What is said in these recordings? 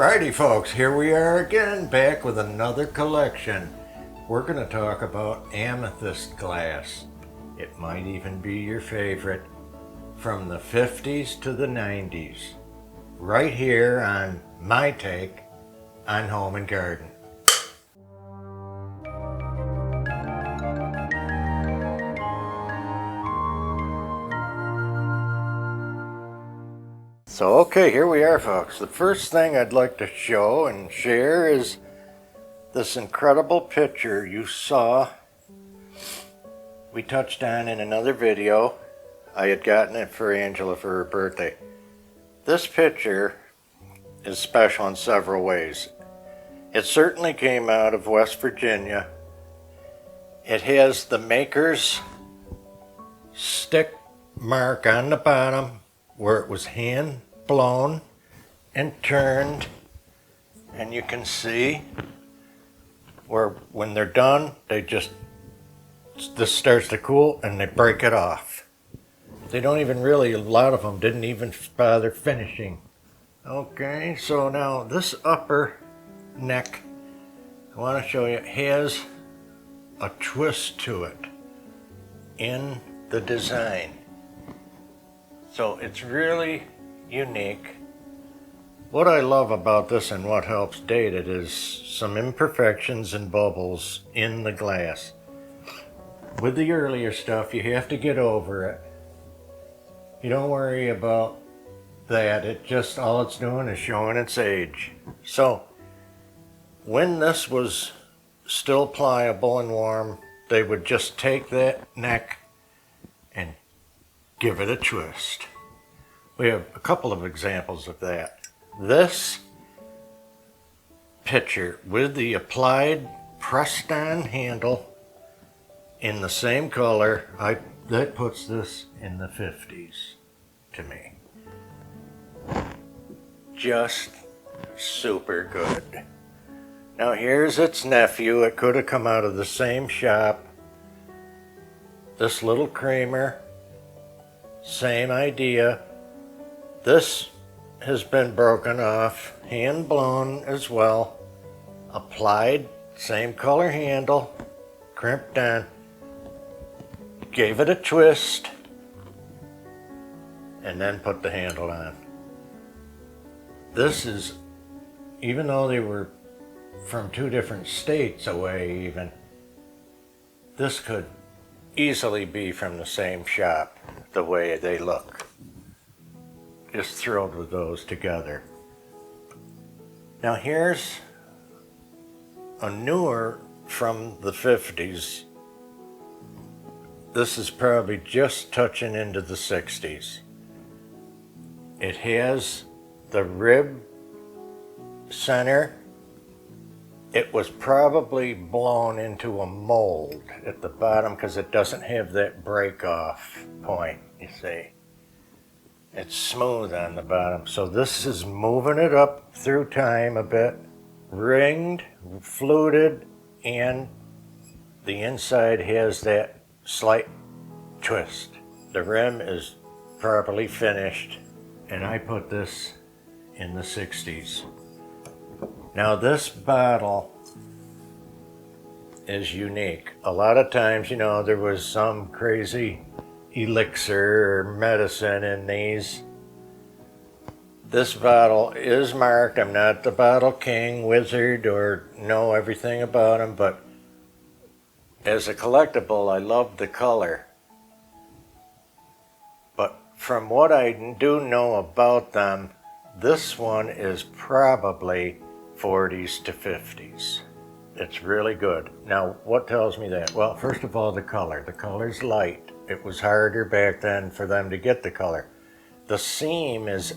Alrighty folks, here we are again, back with another collection. We're going to talk about amethyst glass. It might even be your favorite. From the 50s to the 90s. Right here on my take on Home and Garden. So okay, here we are folks. The first thing I'd like to show and share is this incredible picture you saw we touched on in another video. I had gotten it for Angela for her birthday. This picture is special in several ways. It certainly came out of West Virginia. It has the maker's stick mark on the bottom where it was hand blown and turned, and you can see where when they're done this starts to cool and they break it off. They don't even really, a lot of them didn't even bother finishing. Okay, so now this upper neck, I want to show you, has a twist to it in the design. So it's really unique. What I love about this and what helps date it is some imperfections and bubbles in the glass. With the earlier stuff, you have to get over it. You don't worry about that. All it's doing is showing its age. So when this was still pliable and warm, they would just take that neck and give it a twist. We have a couple of examples of that. This picture with the applied pressed on handle in the same color, that puts this in the 50s to me. Just super good. Now here's its nephew. It could have come out of the same shop. This little creamer, same idea. This has been broken off, hand blown as well, applied, same color handle, crimped down, gave it a twist, and then put the handle on. This is, even though they were from two different states away even, this could easily be from the same shop, the way they look. Just thrilled with those together. Now here's a newer from the 50s. This is probably just touching into the 60s. It has the rib center. It was probably blown into a mold at the bottom because it doesn't have that break off point, you see. It's smooth on the bottom. So this is moving it up through time a bit. Ringed, fluted, and the inside has that slight twist. The rim is properly finished, and I put this in the 60s. Now this bottle is unique. A lot of times, there was some crazy elixir or medicine in these. This bottle is marked. I'm not the bottle king, wizard, or know everything about them, but as a collectible, I love the color. But from what I do know about them, this one is probably 40s to 50s. It's really good. Now, what tells me that? Well, first of all, the color. The color's light. It was harder back then for them to get the color. The seam is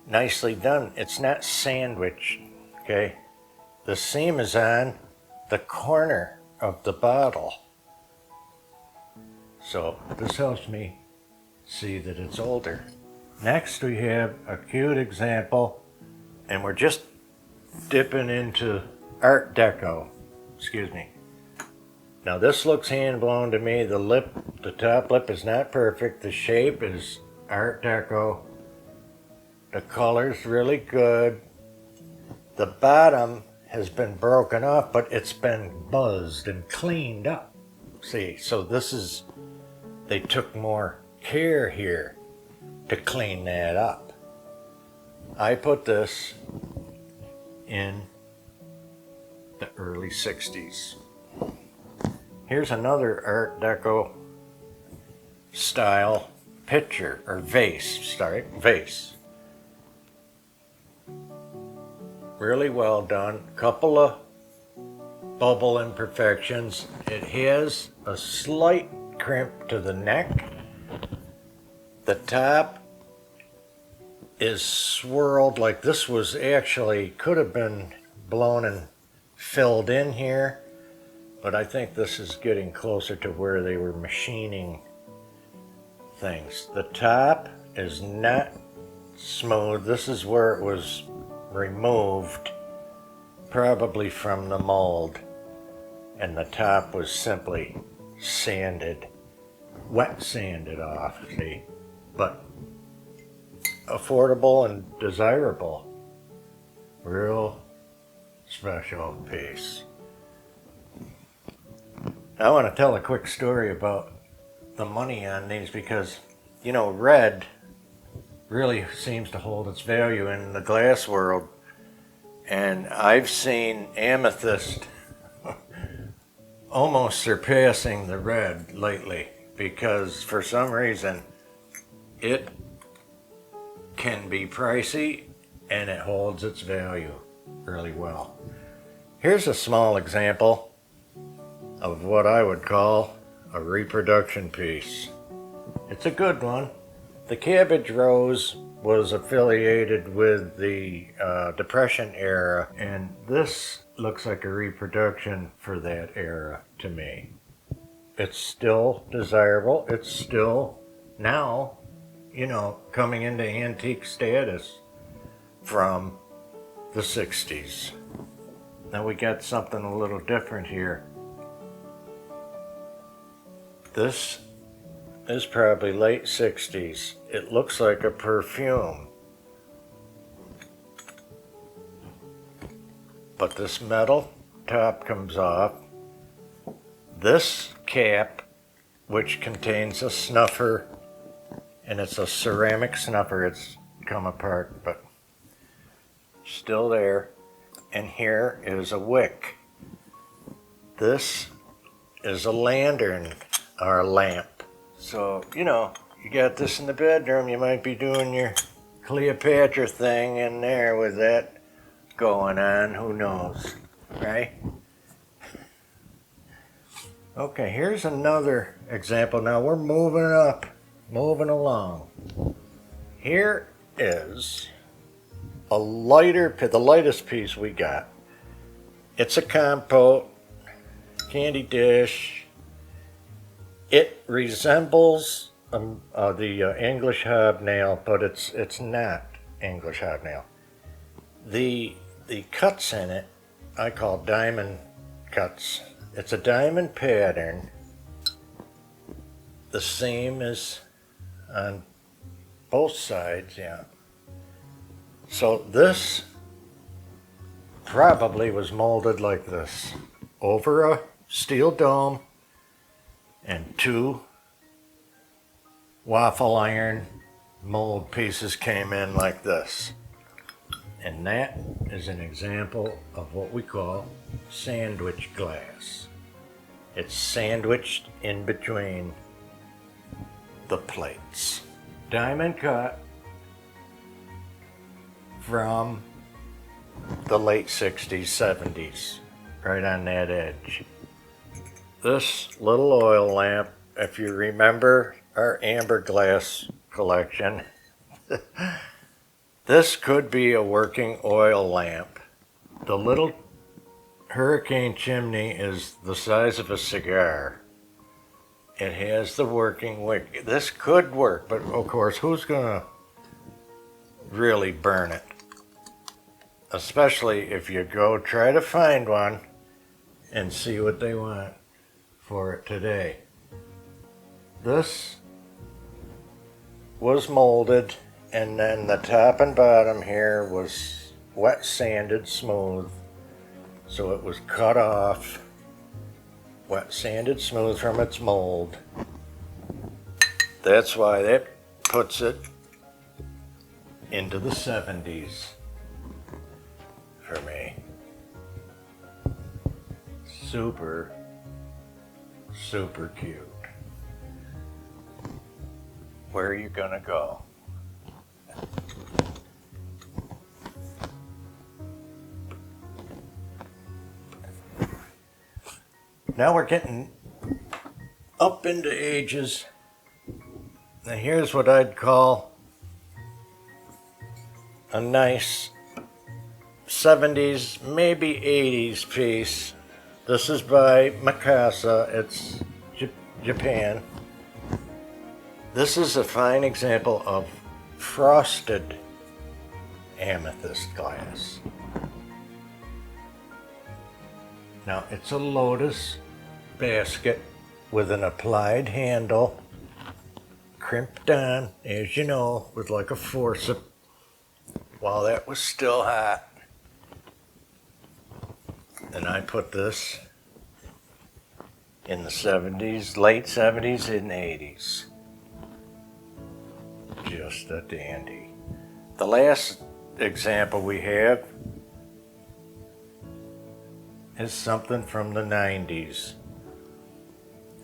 nicely done. It's not sandwiched, okay? The seam is on the corner of the bottle. So this helps me see that it's older. Next we have a cute example, and we're just dipping into Art Deco. Excuse me. Now this looks hand blown to me. The top lip is not perfect. The shape is Art Deco. The color's really good. The bottom has been broken up, but it's been buzzed and cleaned up. See, so this is, they took more care here to clean that up. I put this in the early 60s. Here's another Art Deco style picture, or vase, vase. Really well done. Couple of bubble imperfections. It has a slight crimp to the neck. The top is swirled like this was actually, could have been blown and filled in here, but I think this is getting closer to where they were machining things. The top is not smooth. This is where it was removed, probably from the mold, and the top was simply sanded, wet sanded off, see? But affordable and desirable. Real special piece. I want to tell a quick story about the money on these because, you know, red really seems to hold its value in the glass world. And I've seen amethyst almost surpassing the red lately because for some reason it can be pricey and it holds its value really well. Here's a small example of what I would call a reproduction piece. It's a good one. The cabbage rose was affiliated with the Depression era, and this looks like a reproduction for that era to me. It's still desirable. It's still now, you know, coming into antique status from the 60s. Now we got something a little different here. This is probably late 60s. It looks like a perfume. But this metal top comes off. This cap, which contains a snuffer, and it's a ceramic snuffer, it's come apart, but still there. And here is a wick. This is a lantern, or a lamp. So, you know, you got this in the bedroom, you might be doing your Cleopatra thing in there with that going on, who knows, right? Okay, here's another example. Now we're moving up, moving along. Here is a lighter, the lightest piece we got. It's a compote, candy dish. It resembles the English hobnail, but it's not English hobnail. The cuts in it, I call diamond cuts. It's a diamond pattern, the same as on both sides, yeah. So this probably was molded like this, over a steel dome, and two waffle iron mold pieces came in like this. And that is an example of what we call sandwich glass. It's sandwiched in between the plates. Diamond cut from the late 60s, 70s, right on that edge. This little oil lamp, if you remember our amber glass collection, this could be a working oil lamp. The little hurricane chimney is the size of a cigar. It has the working wick. This could work, but of course, who's gonna really burn it? Especially if you go try to find one and see what they want for it today. This was molded, and then the top and bottom here was wet sanded smooth. So it was cut off, wet sanded smooth from its mold. That's why that puts it into the 70s for me. Super, super cute. Where are you gonna go? Now we're getting up into ages. Now here's what I'd call a nice 70s, maybe 80s piece. This is by Mikasa. It's Japan. This is a fine example of frosted amethyst glass. Now it's a lotus basket with an applied handle, crimped down, as you know, with like a forceps while that was still hot. And I put this in the 70s, late 70s and 80s. Just a dandy. The last example we have is something from the 90s.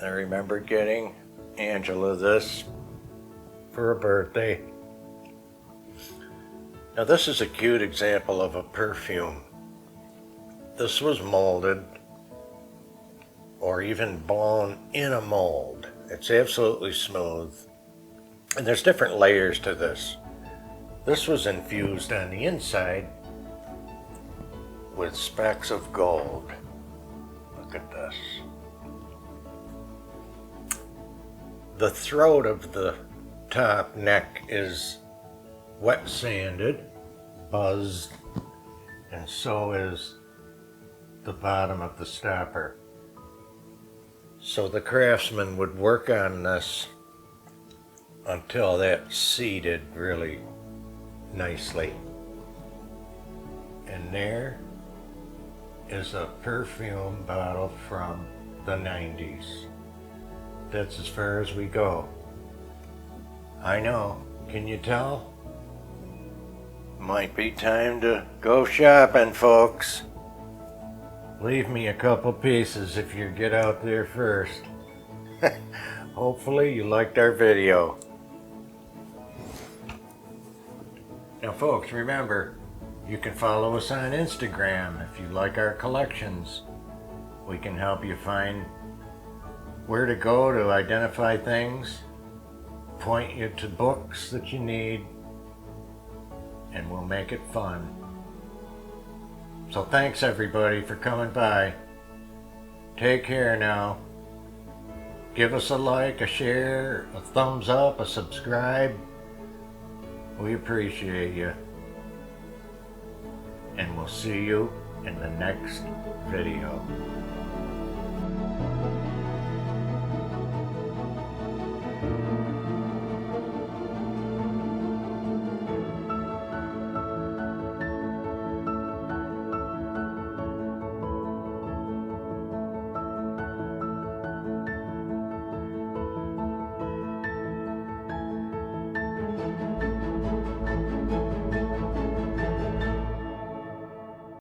I remember getting Angela this for a birthday. Now this is a cute example of a perfume. This was molded or even blown in a mold. It's absolutely smooth. And there's different layers to this. This was infused on the inside with specks of gold. Look at this. The throat of the top neck is wet sanded, buzzed, and so is the bottom of the stopper. So the craftsman would work on this until that seated really nicely. And there is a perfume bottle from the 90s. That's as far as we go. I know, can you tell? Might be time to go shopping, folks. Leave me a couple pieces if you get out there first. Hopefully you liked our video. Now folks, remember, you can follow us on Instagram if you like our collections. We can help you find where to go to identify things, point you to books that you need, and we'll make it fun. So thanks everybody for coming by. Take care now. Give us a like, a share, a thumbs up, a subscribe. We appreciate you. And we'll see you in the next video.